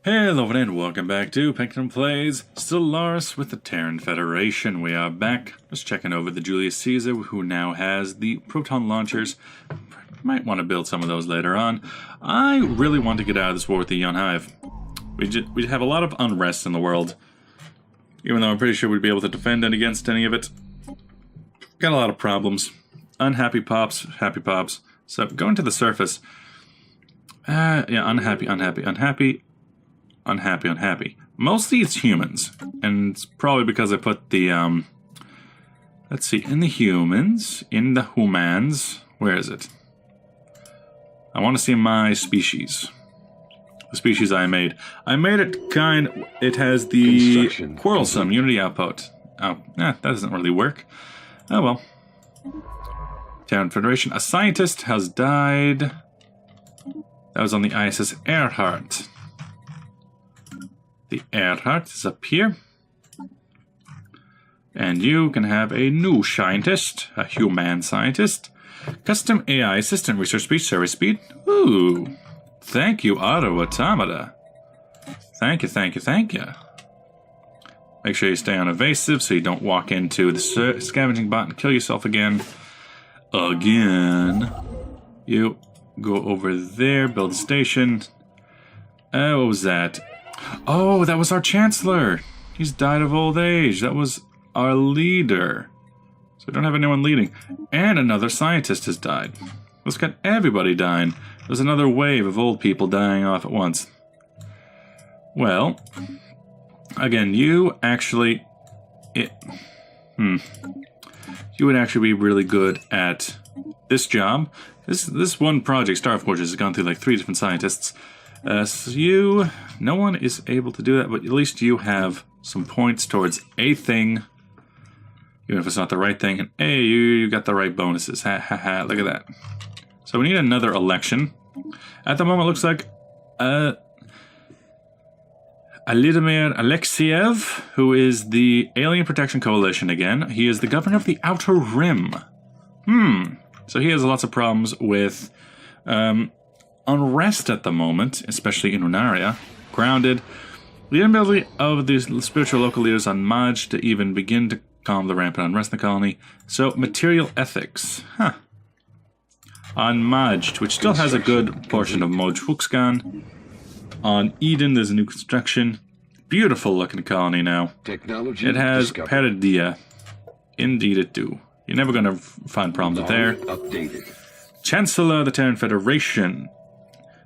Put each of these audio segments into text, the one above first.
Hello and welcome back to Peckham Plays Stellaris with the Terran Federation. We are back, just checking over the Julius Caesar, who now has the proton launchers. Might want to build some of those later on. I really want to get out of this war with the Young Hive. We have a lot of unrest in the world, even though I'm pretty sure we'd be able to defend it against any of it. Got a lot of problems. Unhappy pops, happy pops. So going to the surface. Yeah, unhappy, unhappy, unhappy. Unhappy, unhappy. Mostly it's humans, and it's probably because I put the, let's see, in the humans, where is it? I want to see my species. The species I made. I made it it has the quarrelsome unity output. Oh, that doesn't really work. Oh well. Terran Federation. A scientist has died. That was on the ISS Earhart. The Earhart is up here. And you can have a new scientist, a human scientist. Custom AI assistant, research speed, service speed. Ooh. Thank you, Auto Automata. Thank you, thank you, thank you. Make sure you stay on evasive so you don't walk into the scavenging bot and kill yourself again. You go over there, build a station. What was that? Oh, that was our Chancellor. He's died of old age. That was our leader. So we don't have anyone leading. And another scientist has died. Let's get everybody dying. There's another wave of old people dying off at once. Well, again, you actually... You would actually be really good at this job. This one project, Star Forges, has gone through like 3 different scientists. So no one is able to do that, but at least you have some points towards a thing, even if it's not the right thing, and hey, you got the right bonuses. Ha ha ha, look at that. So we need another election. At the moment, it looks like Alidamir Alexiev, who is the Alien Protection Coalition again. He is the governor of the Outer Rim. So he has lots of problems with unrest at the moment, especially in Unaria. Grounded. The inability of the spiritual local leaders on Maj to even begin to calm the rampant unrest in the colony. So, material ethics. On Maj, which still has a good portion of Moj Huxgan. On Eden, there's a new construction. Beautiful looking colony now. Technology it has discovered. Paradia. Indeed it do. You're never going to find problems with there. Updated. Chancellor of the Terran Federation.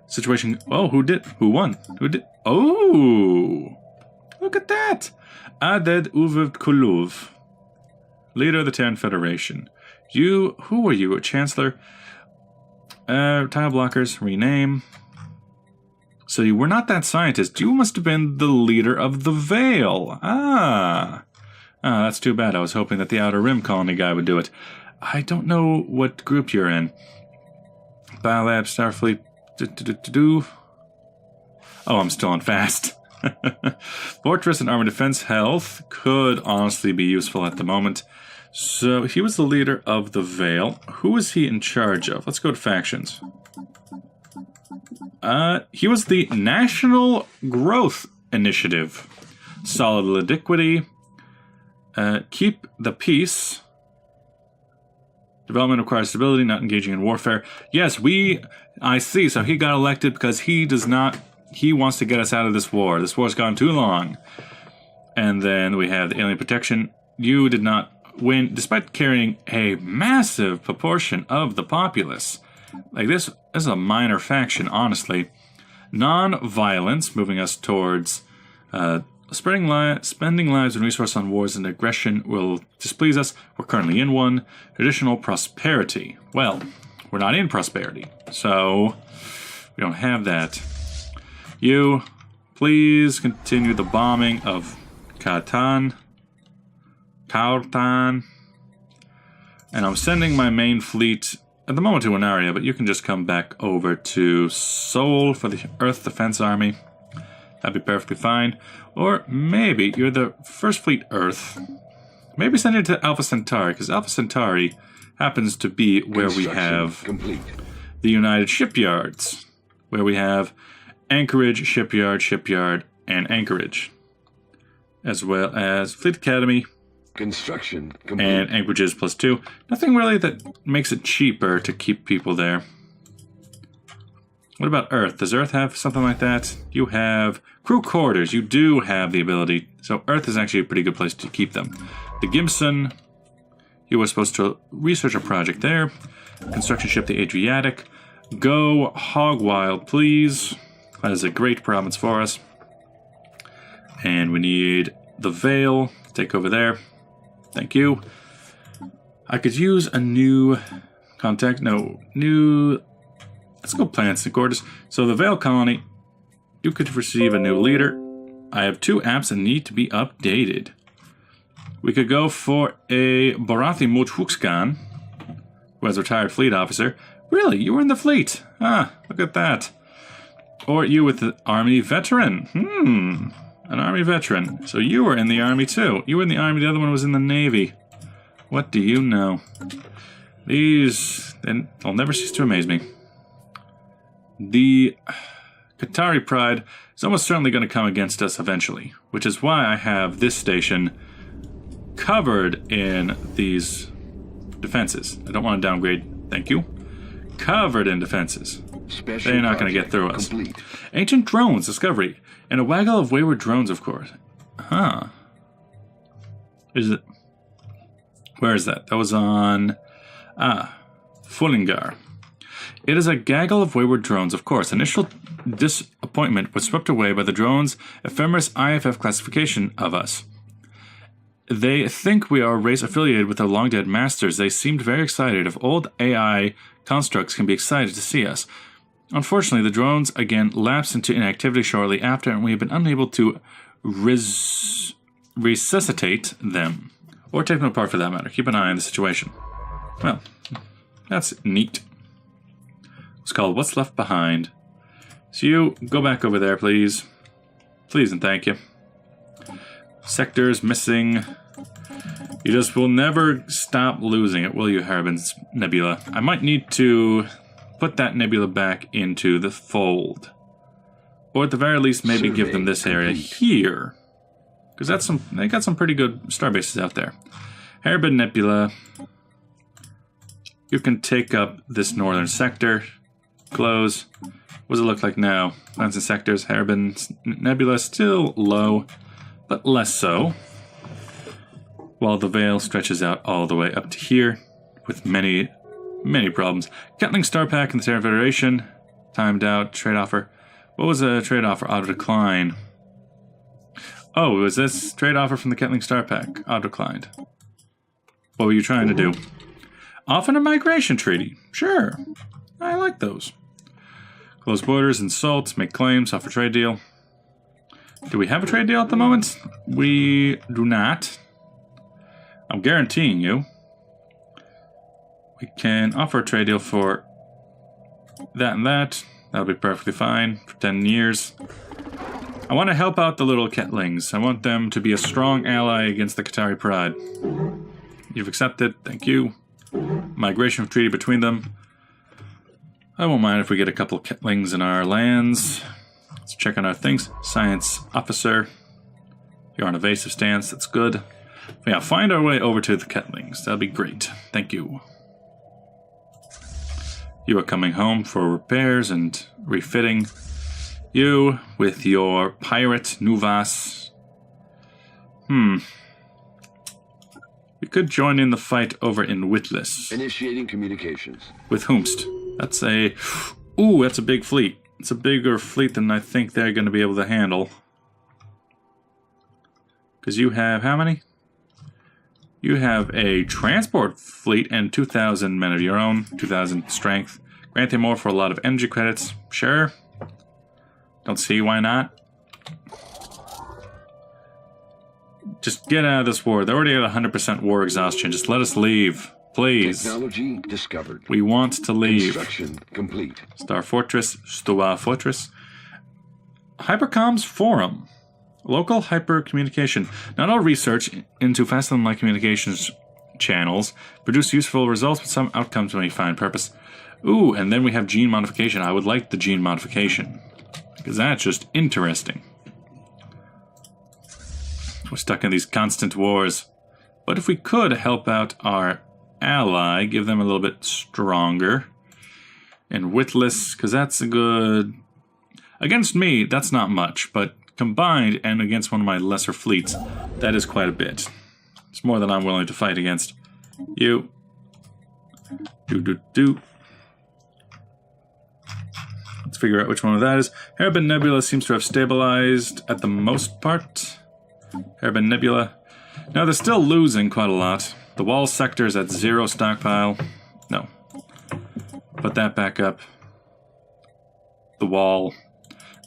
Situation. Oh, who won? Who did? Oh! Look at that! Aded Uvev Kuluv. Leader of the Terran Federation. Who are you? A Chancellor? Tile blockers, rename. So you were not that scientist. You must have been the leader of the Veil. That's too bad. I was hoping that the Outer Rim colony guy would do it. I don't know what group you're in. Biolab, Starfleet. Oh, I'm still on fast. Fortress and Armor Defense Health could honestly be useful at the moment. So he was the leader of the Veil. Who is he in charge of? Let's go to factions. He was the National Growth Initiative. Solid liquidity. Keep the peace. Development requires stability, not engaging in warfare. Yes, I see. So he got elected because he wants to get us out of this war. This war's gone too long. And then we have the alien protection. You did not win, despite carrying a massive proportion of the populace. Like this is a minor faction, honestly. Non-violence, moving us towards spending lives and resources on wars and aggression will displease us. We're currently in one. Traditional prosperity. Well, we're not in prosperity, so we don't have that. You, please continue the bombing of Kautan. And I'm sending my main fleet at the moment to Unaria, but you can just come back over to Seoul for the Earth Defense Army. That'd be perfectly fine. Or maybe you're the First Fleet Earth. Maybe send it to Alpha Centauri, because Alpha Centauri happens to be where we have complete. The United Shipyards, where we have Anchorage, shipyard, and anchorage. As well as Fleet Academy. Construction complete. And anchorages +2. Nothing really that makes it cheaper to keep people there. What about Earth? Does Earth have something like that? You have crew quarters. You do have the ability. So Earth is actually a pretty good place to keep them. The Gibson. You were supposed to research a project there. Construction ship, the Adriatic. Go hog wild, please. That is a great province for us. And we need the Vale. Take over there. Thank you. I could use a new contact. No, new... Let's go plants and quarters. So the Vale Colony, you could receive a new leader. I have 2 apps that need to be updated. We could go for a Barathi Muthukskan, who has a retired fleet officer. Really? You were in the fleet? Ah, look at that. Or you with the Army veteran. An Army veteran. So you were in the Army too. You were in the Army, the other one was in the Navy. What do you know? These, they'll never cease to amaze me. The Qatari Pride is almost certainly going to come against us eventually, which is why I have this station covered in these defenses. I don't want to downgrade, thank you. Covered in defenses. They're not going to get through us. Complete. Ancient drones, discovery. And a waggle of wayward drones, of course. Huh. Is it? Where is that? That was on... Fullingar. It is a gaggle of wayward drones, of course. Initial disappointment was swept away by the drones' ephemeris IFF classification of us. They think we are a race affiliated with their long-dead masters. They seemed very excited. If old AI constructs can be excited to see us. Unfortunately, the drones again lapsed into inactivity shortly after, and we have been unable to resuscitate them. Or take them apart for that matter. Keep an eye on the situation. Well, that's neat. It's called What's Left Behind. So you, go back over there, please. Please and thank you. Sectors missing. You just will never stop losing it, will you, Harbin's Nebula? I might need to put that nebula back into the fold. Or at the very least, maybe give them this area here. Because that's they got some pretty good star bases out there. Harbin Nebula. You can take up this northern sector. Close. What does it look like now? Plans and sectors. Harbin Nebula still low, but less so. While the Vale stretches out all the way up to here, with many, many problems. Ketling Star Pack in the Terran Federation. Timed out. Trade offer. What was a trade offer? Auto decline. Oh, was this trade offer from the Ketling Star Pack? Auto declined. What were you trying to do? Offer a migration treaty. Sure. I like those. Close borders, insult, make claims, offer trade deal. Do we have a trade deal at the moment? We do not. I'm guaranteeing you. We can offer a trade deal for that and that. That'll be perfectly fine for 10 years. I want to help out the little Ketlings. I want them to be a strong ally against the Qatari Pride. You've accepted. Thank you. Migration treaty between them. I won't mind if we get a couple of Ketlings in our lands. Let's check on our things. Science officer. You're on evasive stance. That's good. But yeah, find our way over to the Ketlings. That'll be great. Thank you. You are coming home for repairs and refitting. You, with your pirate, Nuvas. We could join in the fight over in Witless. Initiating communications. With whomst? That's a... Ooh, that's a big fleet. It's a bigger fleet than I think they're going to be able to handle. Because you have how many? You have a transport fleet and 2,000 men of your own. 2,000 strength. Granting more for a lot of energy credits. Sure. Don't see why not. Just get out of this war. They're already at 100% war exhaustion. Just let us leave. Please. Technology discovered. We want to leave. Construction complete. Star Fortress. Stoa Fortress. Hypercoms Forum. Local hyper communication. Not all research into faster-than-light communications channels produce useful results, but some outcomes may find purpose. Ooh, and then we have gene modification. I would like the gene modification. Because that's just interesting. We're stuck in these constant wars. But if we could help out our ally, give them a little bit stronger. And witless, because that's a good... Against me, that's not much, but combined and against one of my lesser fleets, that is quite a bit. It's more than I'm willing to fight against. You. Do. Let's figure out which one of that is. Hairbin Nebula seems to have stabilized at the most part. Hairbin Nebula. Now they're still losing quite a lot. The wall sector is at 0 stockpile. No. Put that back up. The wall.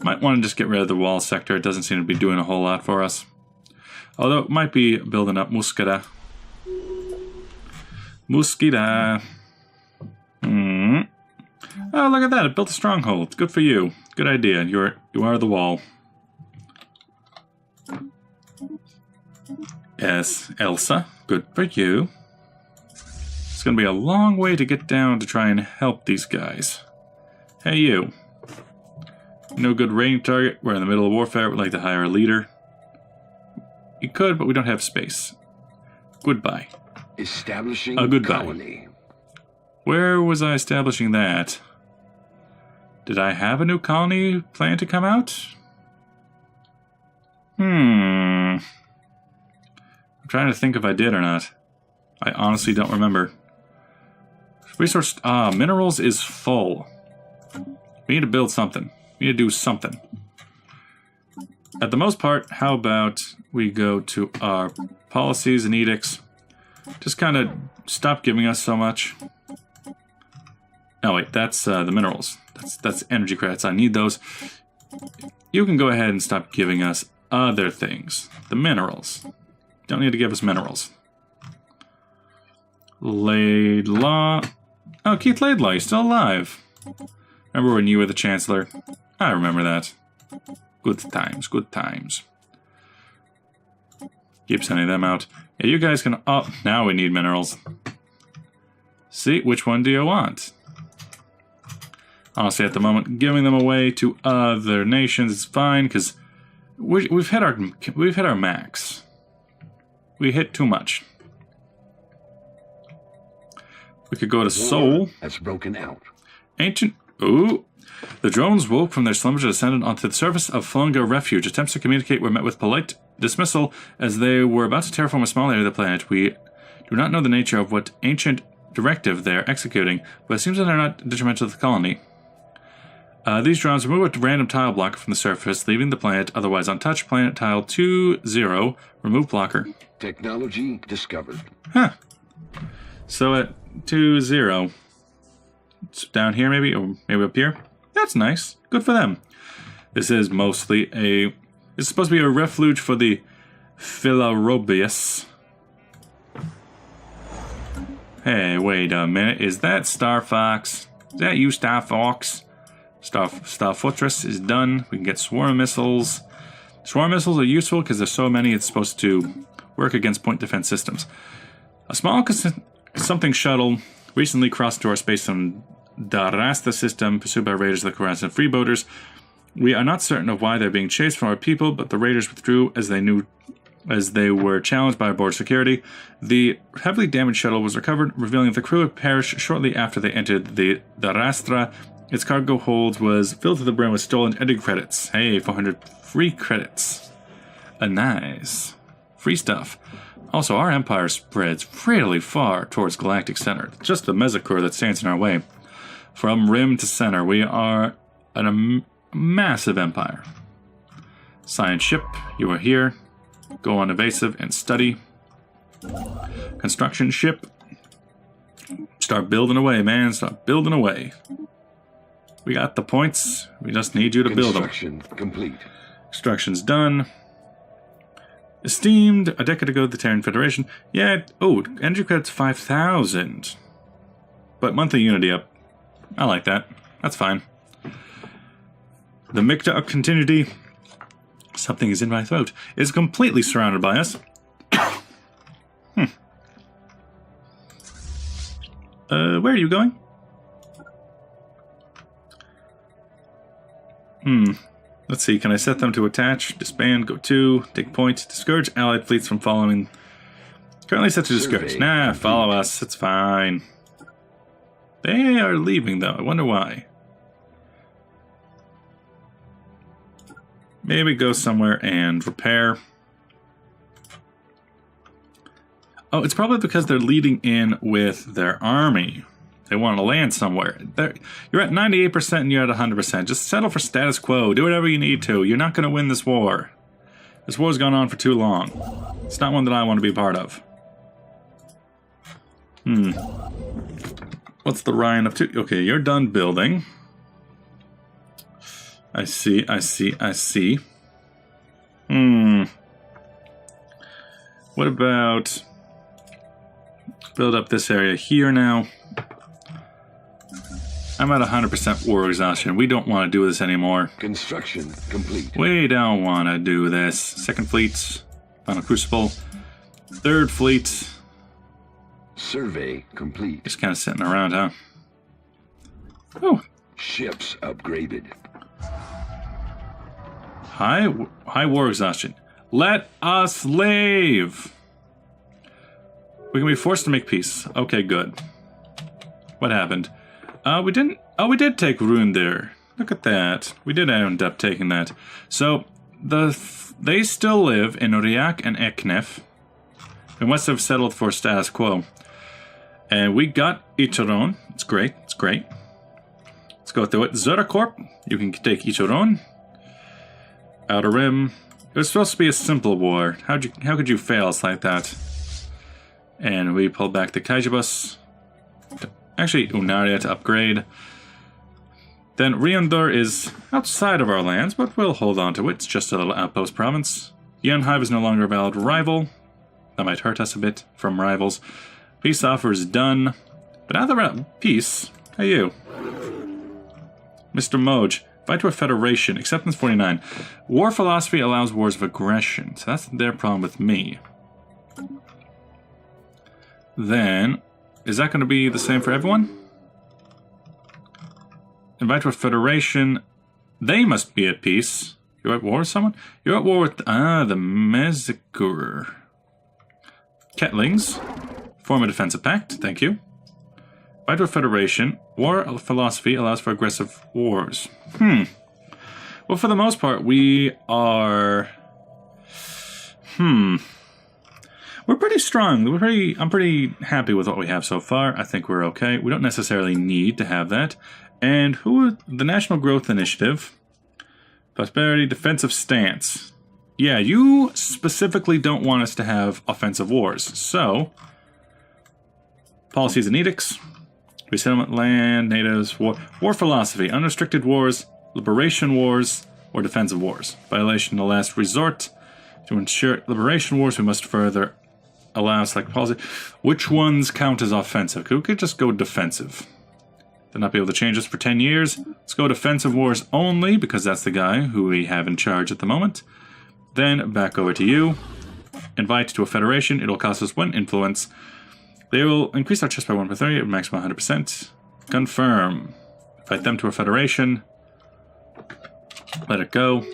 Might want to just get rid of the wall sector. It doesn't seem to be doing a whole lot for us. Although it might be building up Muscada. Muscada. Oh, look at that. It built a stronghold. Good for you. Good idea. You are the wall. Yes, Elsa. Good for you. It's going to be a long way to get down to try and help these guys. Hey, you. No good raiding target. We're in the middle of warfare. We'd like to hire a leader. You could, but we don't have space. Goodbye. Establishing a goodbye. colony. Where was I establishing that? Did I have a new colony planned to come out? I'm trying to think if I did or not. I honestly don't remember. Resource... minerals is full. We need to build something. We need to do something. At the most part, how about we go to our policies and edicts. Just kind of stop giving us so much. Oh wait, that's the minerals. That's energy credits. I need those. You can go ahead and stop giving us other things. The minerals. Don't need to give us minerals. Laidlaw. Oh, Keith Laidlaw, he's still alive. Remember when you were the Chancellor? I remember that. Good times, good times. Keep sending them out. Yeah, you guys can... Oh, now we need minerals. See, which one do you want? Honestly, at the moment, giving them away to other nations is fine, because we've hit our max. We hit too much. We could go to Seoul. That's broken out. Ancient... Ooh. The drones woke from their slumbers and descended onto the surface of Flunga Refuge. Attempts to communicate were met with polite dismissal as they were about to terraform a small area of the planet. We do not know the nature of what ancient directive they are executing, but it seems that they're not detrimental to the colony. These drones remove a random tile blocker from the surface, leaving the planet otherwise untouched. Planet tile 2-0. Remove blocker. Technology discovered. Huh. So at 2-0. It's down here maybe, or maybe up here. That's nice. Good for them. This is mostly a... It's supposed to be a refuge for the Philarobius. Hey, wait a minute. Is that Star Fox? Is that you, Star Fox? Star Fortress is done. We can get swarm missiles. Swarm missiles are useful because there's so many it's supposed to work against point defense systems. A small something shuttle recently crossed to our space from Darasta system, pursued by raiders of the Koran and freebooters. We are not certain of why they're being chased from our people, but the raiders withdrew as they were challenged by border security. The heavily damaged shuttle was recovered, revealing that the crew had perished shortly after they entered the Darastra. Its cargo hold was filled to the brim with stolen energy credits. Hey, 400 free credits. Nice. Free stuff. Also, our empire spreads fairly far towards galactic center. Just the Mezzacor that stands in our way. From rim to center, we are a massive empire. Science ship, you are here. Go on evasive and study. Construction ship. Start building away, man. Start building away. We got the points. We just need you to build them. Construction complete. Construction's done. Esteemed, a decade ago, the Terran Federation. Yeah, oh, energy credits 5,000. But monthly unity up. I like that. That's fine. The Micta of Continuity, something is in my throat, is completely surrounded by us. Where are you going? Let's see, can I set them to attach? Disband, go 2, take point, discourage allied fleets from following. Currently set to discourage. Nah, follow us, it's fine. They are leaving though, I wonder why. Maybe go somewhere and repair. Oh, it's probably because they're leading in with their army. They want to land somewhere. You're at 98% and you're at 100%. Just settle for status quo. Do whatever you need to. You're not going to win this war. This war's gone on for too long. It's not one that I want to be part of. What's the Ryan up to? Okay, you're done building. I see. What about... build up this area here now. I'm at 100% war exhaustion. We don't want to do this anymore. Construction complete. We don't want to do this. Second fleet, final crucible. Third fleet. Survey complete. Just kind of sitting around, huh? Oh. Ships upgraded. High war exhaustion. Let us leave. We can be forced to make peace. Okay, good. What happened? We didn't... Oh, we did take Rune there. Look at that. We did end up taking that. So, they still live in Uriak and Eknef. We must have settled for status quo. And we got Ichiron. It's great. It's great. Let's go through it. Zoracorp. You can take Ichiron. Outer Rim. It was supposed to be a simple war. How could you fail us like that? And we pulled back the Kaijibus. Actually, Unaria to upgrade. Then Riandur is outside of our lands, but we'll hold on to it. It's just a little outpost province. Yenhive is no longer a valid rival. That might hurt us a bit from rivals. Peace offer is done. But now that we're at peace, hey you. Mr. Moj, fight to a federation. Acceptance 49. War philosophy allows wars of aggression. So that's their problem with me. Then, is that going to be the same for everyone? Invite to a federation. They must be at peace. You're at war with someone? You're at war with, the Mezikur. Ketlings. Form a defensive pact. Thank you. Invite to a federation. War philosophy allows for aggressive wars. Well, for the most part, we are... We're pretty strong. I'm pretty happy with what we have so far. I think we're okay. We don't necessarily need to have that. And the National Growth Initiative. Prosperity, defensive stance. Yeah, you specifically don't want us to have offensive wars. So, policies and edicts. Resettlement land, natives, war philosophy, unrestricted wars, liberation wars, or defensive wars. Violation of last resort. To ensure liberation wars, we must further allow select policy. Which ones count as offensive? We could just go defensive. They'll not be able to change this for 10 years. Let's go defensive wars only, because that's the guy who we have in charge at the moment. Then back over to you. Invite to a federation. It'll cost us 1 influence. They will increase our chest by 1 per 30, maximum 100%. Confirm. Invite them to a federation. Let it go.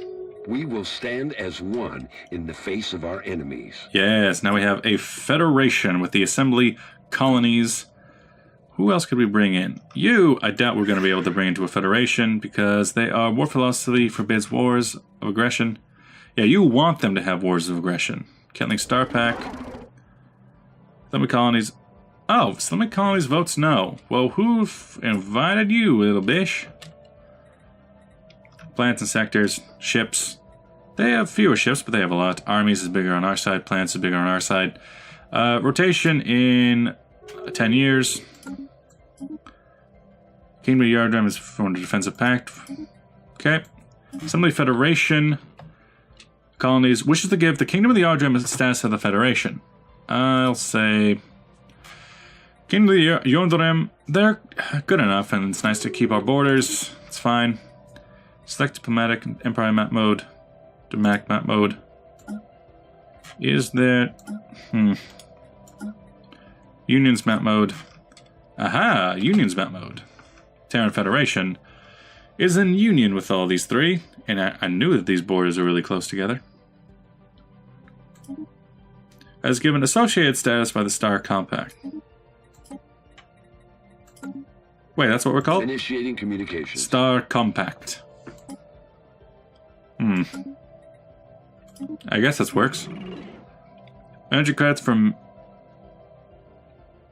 We will stand as one in the face of our enemies. Yes, now we have a federation with the Assembly Colonies. Who else could we bring in? You, I doubt we're going to be able to bring into a federation because they are war philosophy forbids wars of aggression. Yeah, you want them to have wars of aggression. Ketling Star Pack. Celimy Colonies. Oh, Celimy Colonies votes no. Well, who invited you, little bish? Plants and sectors, ships. They have fewer ships, but they have a lot. Armies is bigger on our side. Plants is bigger on our side. Rotation in 10 years. Kingdom of Yardram is formed a defensive pact. Okay. Assembly Federation. Colonies wishes to give the Kingdom of the Yardram the status of the Federation. I'll say... Kingdom of the Yardram, they're good enough, and it's nice to keep our borders. It's fine. Select diplomatic empire map mode. Diplomatic map mode. Is there... Unions map mode. Aha! Unions map mode. Terran Federation. is in union with all these three, and I knew that these borders are really close together. Has given associated status by the Star Compact. Wait, that's what we're called? Initiating communication. Star Compact. I guess this works. Energy credits from...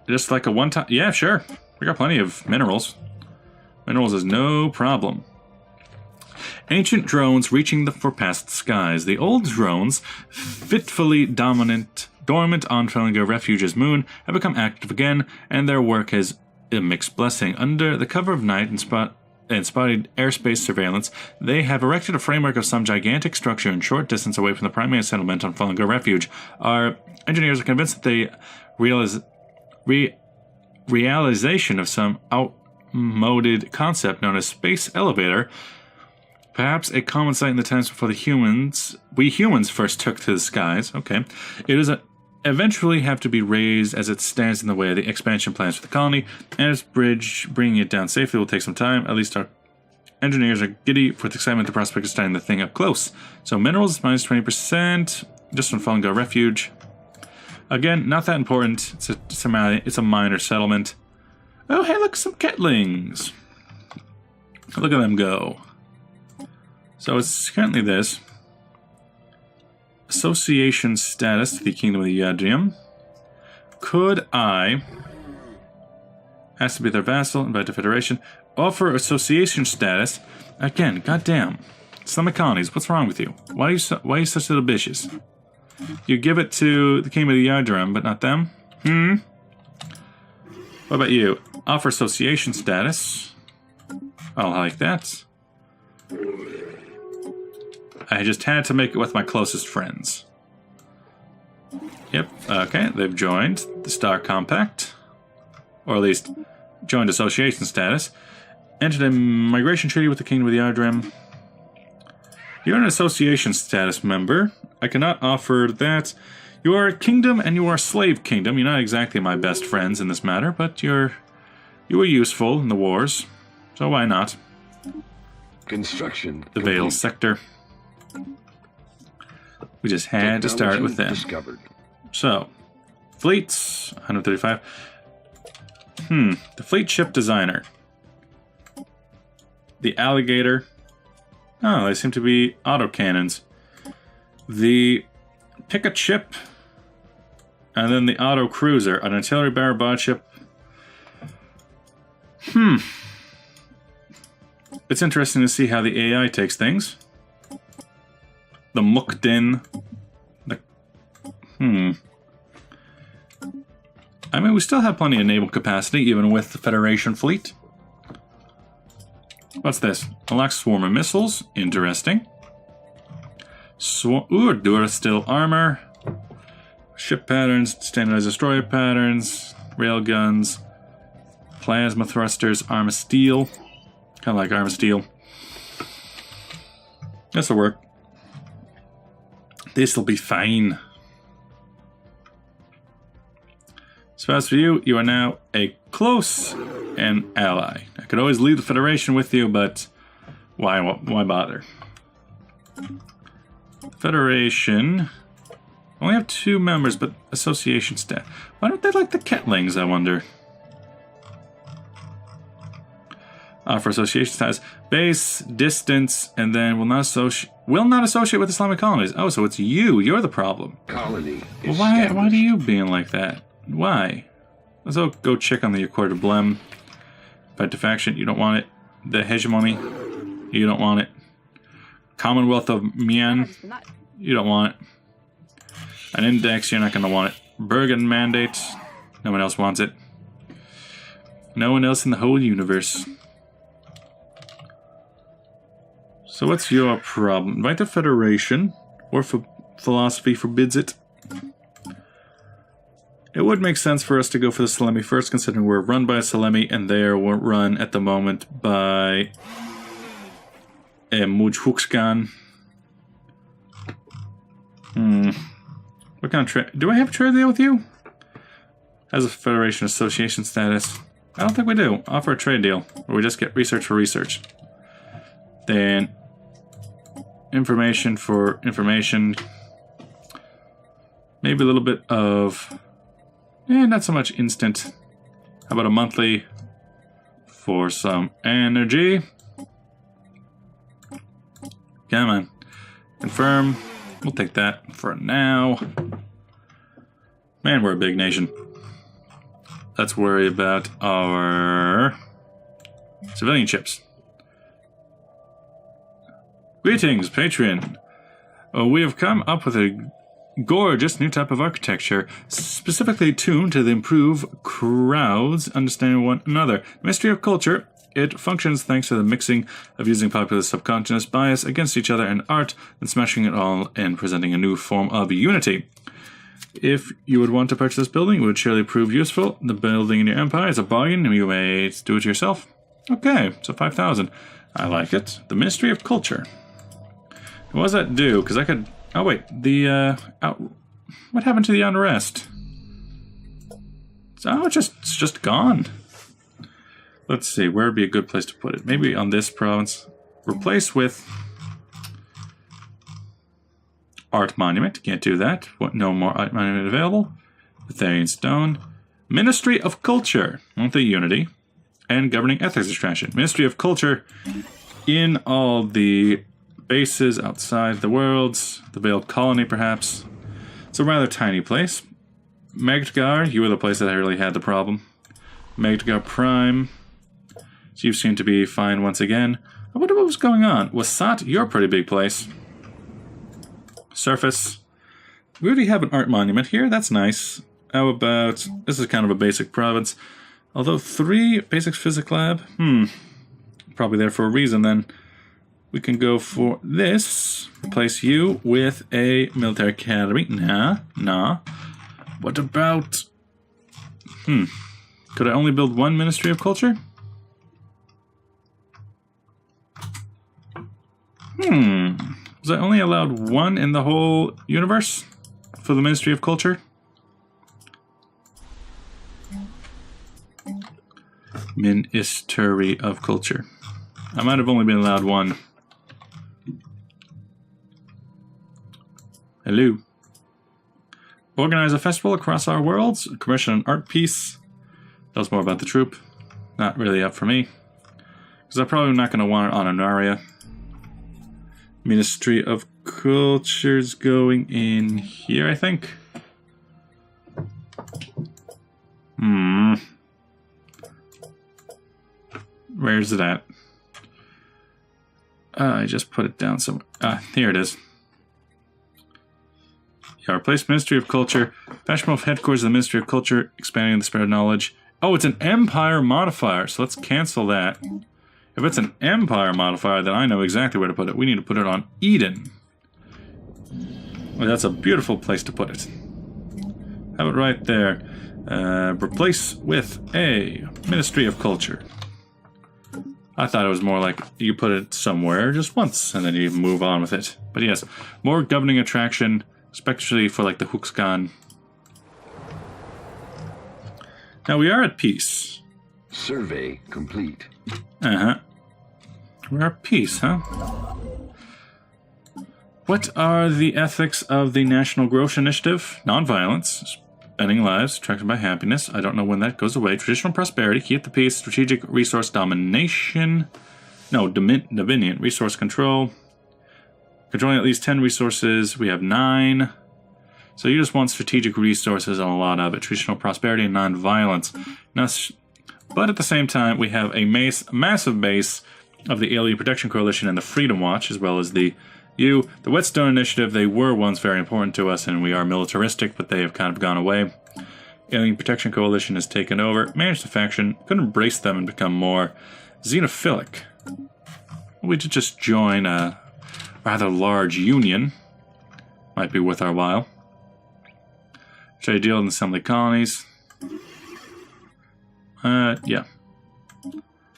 Just like a one-time... Yeah, sure. We got plenty of minerals. Minerals is no problem. Ancient drones reaching the forecast skies. The old drones, fitfully dormant on Fellinger Refuge's moon, have become active again, and their work has a mixed blessing. Under the cover of night and spotted airspace surveillance, they have erected a framework of some gigantic structure in short distance away from the primary settlement on Fellinger Refuge. Our engineers are convinced that the realization of some outmoded concept known as space elevator, perhaps a common sight in the times before we humans first took to the skies. Okay. It is eventually have to be raised as it stands in the way of the expansion plans for the colony, and its bridge, bringing it down safely, will take some time. At least our engineers are giddy with excitement at the prospect of starting the thing up close. So minerals, minus 20%, just on Fellinger Refuge. Again, not that important. It's a minor settlement. Oh, hey, look, some Ketlings. Look at them go. So it's currently this. Association status to the Kingdom of the Yadrium. Could I... Has to be their vassal, invite to Federation. Offer association status. Again, goddamn. Celimy Colonies, what's wrong with you? Why are you such little bitches? You give it to the Kingdom of the Yadrium, but not them? What about you? Offer association status. I'll like that. I just had to make it with my closest friends. Yep, okay, they've joined the Star Compact. Or at least, joined association status. Entered a migration treaty with the Kingdom of the Yadrium. You're an association status member. I cannot offer that. You are a kingdom and you are a slave kingdom. You're not exactly my best friends in this matter, but you were useful in the wars. So why not? Construction the Vale sector. We just had to start with them. Discovered. So, fleets, 135. The fleet ship designer. The alligator. Oh, they seem to be autocannons. The pick a ship. And then the auto cruiser. An artillery barrel bod ship. It's interesting to see how the AI takes things. The Mukden. I mean, we still have plenty of naval capacity, even with the Federation fleet. What's this? Unlocks swarm of missiles. Interesting. Durasteel armor. Ship patterns. Standardized destroyer patterns. Railguns. Plasma thrusters. Armor steel. Kind of like armor steel. This'll work. This'll be fine. So as for you, you are now a close an ally. I could always leave the Federation with you, but why bother? Federation only have 2 members, but association staff. Why don't they like the Ketlings, I wonder? For association status, base, distance, and then will not associate with the Celimy Colonies. Oh, so it's you. You're the problem. Colony. Well, why do you being like that? Why? Let's go check on the Accord of Blem. Fight to faction, you don't want it. The hegemony, you don't want it. Commonwealth of Mian, you don't want it. An index, you're not going to want it. Bergen mandate, no one else wants it. No one else in the whole universe. So what's your problem? Invite the Federation, or philosophy forbids it. It would make sense for us to go for the Celimy first, considering we're run by a Celimy, and they are run at the moment by a Mujhukskan. What kind of trade? Do I have a trade deal with you? Has a Federation association status? I don't think we do. Offer a trade deal, or we just get research for research. Then information for information. Maybe a little bit of... not so much instant. How about a monthly for some energy? Come on. Confirm. We'll take that for now. Man, we're a big nation. Let's worry about our civilian ships. Greetings, Patreon. We have come up with a gorgeous new type of architecture, specifically tuned to improve crowds understanding one another. Mystery of culture. It functions thanks to the mixing of using populist subconscious bias against each other in art and smashing it all and presenting a new form of unity. If you would want to purchase this building, it would surely prove useful. The building in your empire is a bargain, and you may do it yourself. Okay, so 5,000. I like it. The Ministry of Culture. What does that do? Because I could... Oh, wait. The, what happened to the unrest? Oh, it's just gone. Let's see. Where would be a good place to put it? Maybe on this province. Replace with... Art Monument. Can't do that. No more Art Monument available. Athenian Stone. Ministry of Culture. Monthly Unity. And Governing Ethics Extraction. Ministry of Culture in all the bases outside the worlds. The Veiled Colony, perhaps. It's a rather tiny place. Magdgar, you were the place that really had the problem. Magdgar Prime. So you seem to be fine once again. I wonder what was going on. Wasat, you're a pretty big place. Surface. We already have an art monument here. That's nice. How about... This is kind of a basic province. Although 3 basic physics lab. Probably there for a reason then. We can go for this. Replace you with a military academy. Nah. What about... Could I only build 1 Ministry of Culture? Was I only allowed 1 in the whole universe for the Ministry of Culture? Ministry of Culture. I might have only been allowed 1. Hello. Organize a festival across our worlds. Commission an art piece. Tells more about the troop. Not really up for me. Because I'm probably not going to want it on an area. Ministry of Culture's going in here, I think. Where's it at? I just put it down somewhere. Here it is. Yeah, replace Ministry of Culture. Fashionable headquarters of the Ministry of Culture, expanding the spread of knowledge. Oh, it's an Empire modifier, so let's cancel that. If it's an Empire modifier, then I know exactly where to put it. We need to put it on Eden. Well, that's a beautiful place to put it. Have it right there. Replace with a Ministry of Culture. I thought it was more like you put it somewhere just once, and then you move on with it. But yes, more governing attraction, especially for like the Huxkan. Now we are at peace. Survey complete. We're at peace, huh? What are the ethics of the National Growth Initiative? Non-violence. Spending lives, attracted by happiness. I don't know when that goes away. Traditional prosperity. Keep the peace. Strategic resource domination. No, dominion. Resource control. Controlling at least 10 resources. We have 9. So you just want strategic resources and a lot of it. Traditional prosperity and non-violence. Now, but at the same time, we have a massive base of the Alien Protection Coalition and the Freedom Watch, as well as the Whetstone Initiative. They were once very important to us, and we are militaristic, but they have kind of gone away. Alien Protection Coalition has taken over, managed the faction, could embrace them and become more xenophilic. We did just join a rather large union. Might be worth our while. Should I deal in Assembly Colonies? Yeah.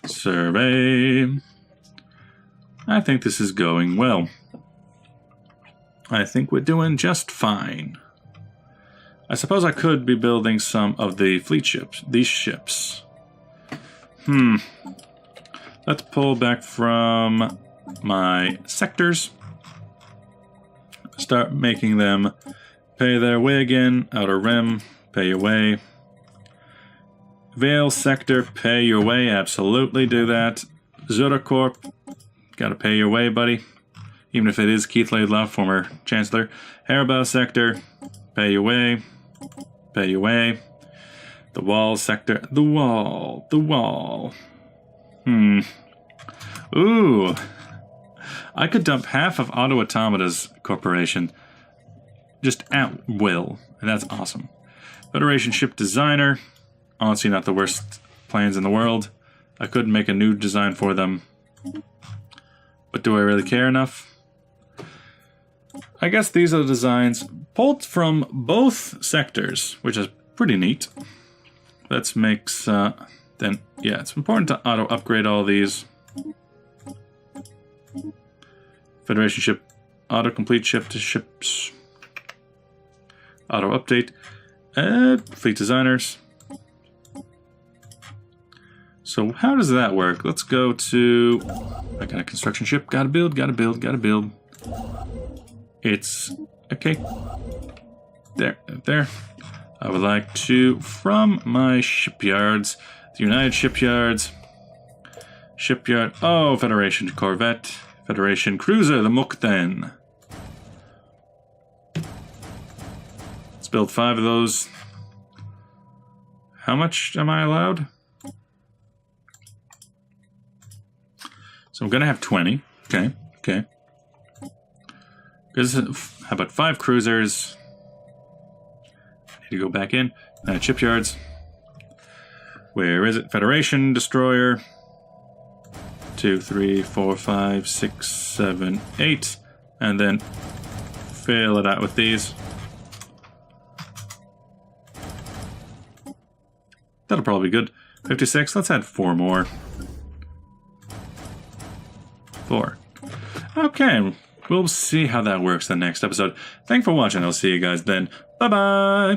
Survey. I think this is going well. I think we're doing just fine. I suppose I could be building some of the fleet ships. These ships. Let's pull back from my sectors. Start making them pay their way again. Outer Rim, pay your way. Vale sector, pay your way. Absolutely do that. Zotacorp, gotta pay your way, buddy. Even if it is Keith Laidlaw, former Chancellor. Haribo sector, pay your way. Pay your way. The Wall sector. The Wall. The Wall. Ooh. I could dump half of Auto Automata's corporation just at will. And that's awesome. Federation Ship Designer. Honestly, not the worst plans in the world. I could make a new design for them. But do I really care enough? I guess these are the designs pulled from both sectors, which is pretty neat. Let's make, then, yeah, it's important to auto-upgrade all these. Federation ship, auto-complete ship to ships. Auto-update. Fleet designers. So how does that work? Let's go to... I got a construction ship. Gotta build, gotta build, gotta build. It's... okay. There. I would like to, from my shipyards, the United Shipyards, Shipyard... oh, Federation Corvette, Federation Cruiser, the Mukden. Let's build 5 of those. How much am I allowed? So I'm going to have 20. Okay. How about 5 cruisers? I need to go back in. Shipyards. Where is it? Federation Destroyer. 2, 3, 4, 5, 6, 7, 8. And then fill it out with these. That'll probably be good. 56. Let's add 4 more. 4. Okay. We'll see how that works in the next episode. Thanks for watching. I'll see you guys then. Bye-bye.